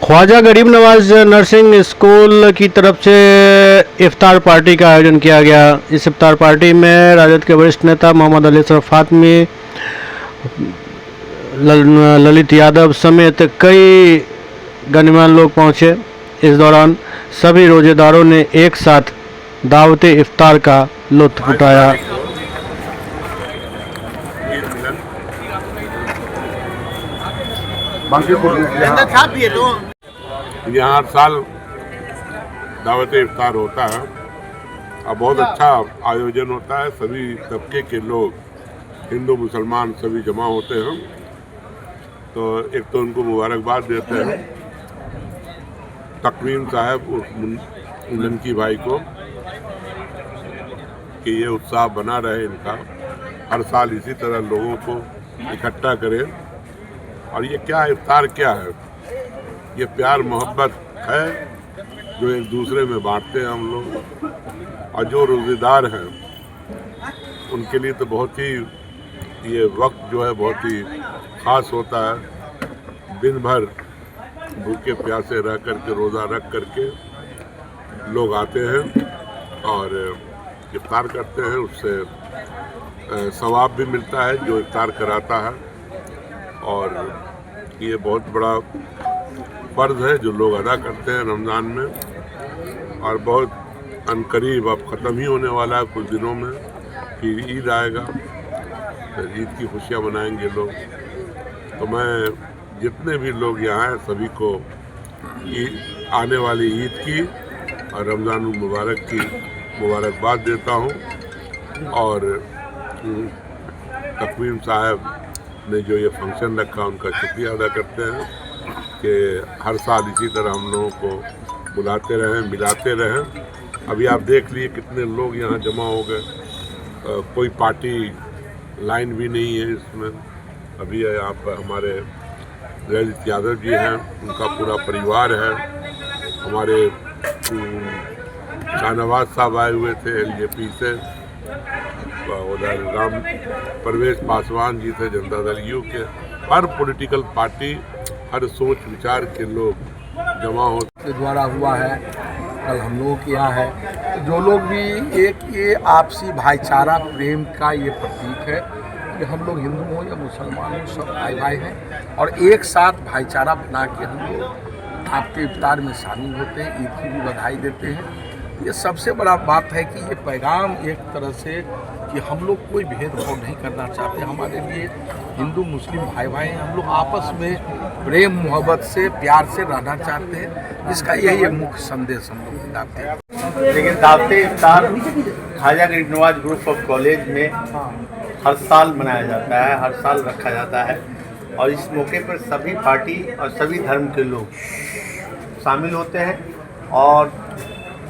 ख्वाजा गरीब Nawaz nursing school की तरफ से इफ्तार पार्टी का आयोजन किया गया। इस इफ्तार पार्टी में राजद के वरिष्ठ नेता मोहम्मद अली असरफ फातमी, ललित यादव समेत कई गणमान्य लोग पहुंचे। इस दौरान सभी रोजेदारों ने एक साथ दावत इफ्तार का लुत्फ उठाया। यहाँ हर साल दावत इफ्तार होता है और बहुत अच्छा आयोजन होता है। सभी तबके के लोग, हिंदू मुसलमान सभी जमा होते हैं। तो एक तो उनको मुबारकबाद देते हैं तकवीम साहब उस लंकी भाई को कि ये उत्साह बना रहे इनका, हर साल इसी तरह लोगों को इकट्ठा करें। और ये क्या इफ्तार क्या है, ये प्यार मोहब्बत है जो एक दूसरे में बांटते हैं हम लोग। और जो रोज़ेदार हैं उनके लिए तो बहुत ही ये वक्त जो है बहुत ही ख़ास होता है। दिन भर भूखे प्यासे रह करके, रोज़ा रख करके लोग आते हैं और इफ्तार करते हैं। उससे सवाब भी मिलता है जो इफ्तार कराता है। और ये बहुत बड़ा फ़र्ज़ है जो लोग अदा करते हैं रमज़ान में। और बहुत अनकरीब अब ख़त्म ही होने वाला है, कुछ दिनों में फिर ईद आएगा, फिर ईद की खुशियाँ मनाएंगे लोग। तो मैं जितने भी लोग यहाँ हैं सभी को आने वाली ईद की और रमज़ान मुबारक की मुबारकबाद देता हूँ। और तकवीम साहब ने जो ये फंक्शन रखा उनका शुक्रिया अदा करते हैं कि हर साल इसी तरह हम लोगों को बुलाते रहें, मिलाते रहें। अभी आप देख लिए कितने लोग यहाँ जमा हो गए। कोई पार्टी लाइन भी नहीं है इसमें। अभी यहाँ पर हमारे ललित यादव जी हैं, उनका पूरा परिवार है। हमारे शाहनवाज साहब आए हुए थे एलजेपी से, उधर राम परवेश पासवान जी थे जनता दल यू के। हर पॉलिटिकल पार्टी, हर सोच विचार के लोग जमा हो के द्वारा हुआ है। कल हम लोगों के यहाँ है। जो लोग भी एक ये आपसी भाईचारा प्रेम का ये प्रतीक है कि हम लोग हिंदू हो या मुसलमान हो, सब भाई भाई हैं और एक साथ भाईचारा बना के हम लोग आपके इफ्तार में शामिल होते हैं, ईद की भी बधाई देते हैं। ये सबसे बड़ा बात है कि ये पैगाम एक तरह से कि हम लोग कोई भेदभाव नहीं करना चाहते। हमारे लिए हिंदू मुस्लिम भाई भाई हैं, हम लोग आपस में प्रेम मोहब्बत से प्यार से रहना चाहते हैं। इसका यही एक मुख्य संदेश हम लोग दिखाते हैं। लेकिन दावत इफ्तार ख्वाजा गरीब नवाज ग्रुप ऑफ कॉलेज में हर साल मनाया जाता है, हर साल रखा जाता है। और इस मौके पर सभी पार्टी और सभी धर्म के लोग शामिल होते हैं। और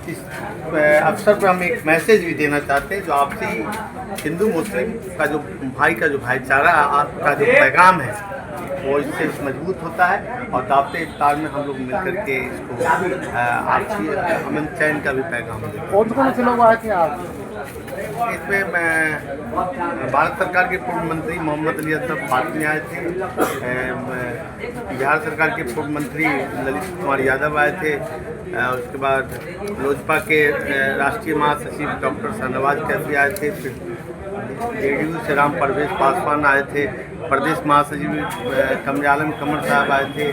इस अवसर पर हम एक मैसेज भी देना चाहते हैं जो आपसी हिंदू मुस्लिम का जो भाईचारा का जो पैगाम है वो इससे मजबूत होता है। और दावत इफ्तार में हम लोग मिलकर के इसको आपसी अमन चैन का भी पैगाम देते हैं। कौन से लोग आए थे आप? इसमें मैं भारत सरकार के पूर्व मंत्री मोहम्मद अली असरफ फातमी आए थे, बिहार सरकार के पूर्व मंत्री ललित कुमार यादव आए थे, उसके बाद लोजपा के राष्ट्रीय महासचिव डॉक्टर शाहनवाज कैफी आए थे, फिर जेडीयू से राम परवेश पासवान आए थे, प्रदेश महासचिव कमर कमर साहब आए थे,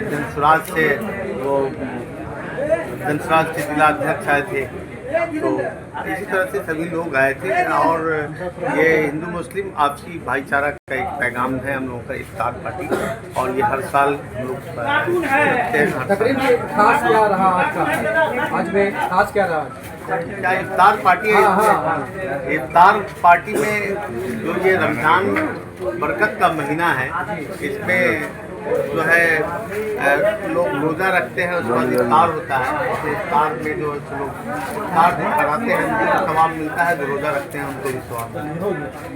जनसुराज के जिलाध्यक्ष आए थे। तो इसी तरह से सभी लोग आए थे। और ये हिंदू मुस्लिम आपसी भाईचारा का एक पैगाम है हम लोगों का इफ्तार पार्टी। और ये हर साल हम लोग खास क्या रहा आज का? आज में खास क्या रहा? क्या इफ्तार पार्टी है? इफ्तार पार्टी में जो ये रमज़ान बरकत का महीना है, इसमें जो है लोग रोज़ा रखते हैं, उसके बाद इफ्तार होता है। तो इफ्तार में जो लोग इफ्तार कराते हैं उनको सवाब मिलता है, जो रोज़ा रखते हैं उनको भी सवाब मिलता है।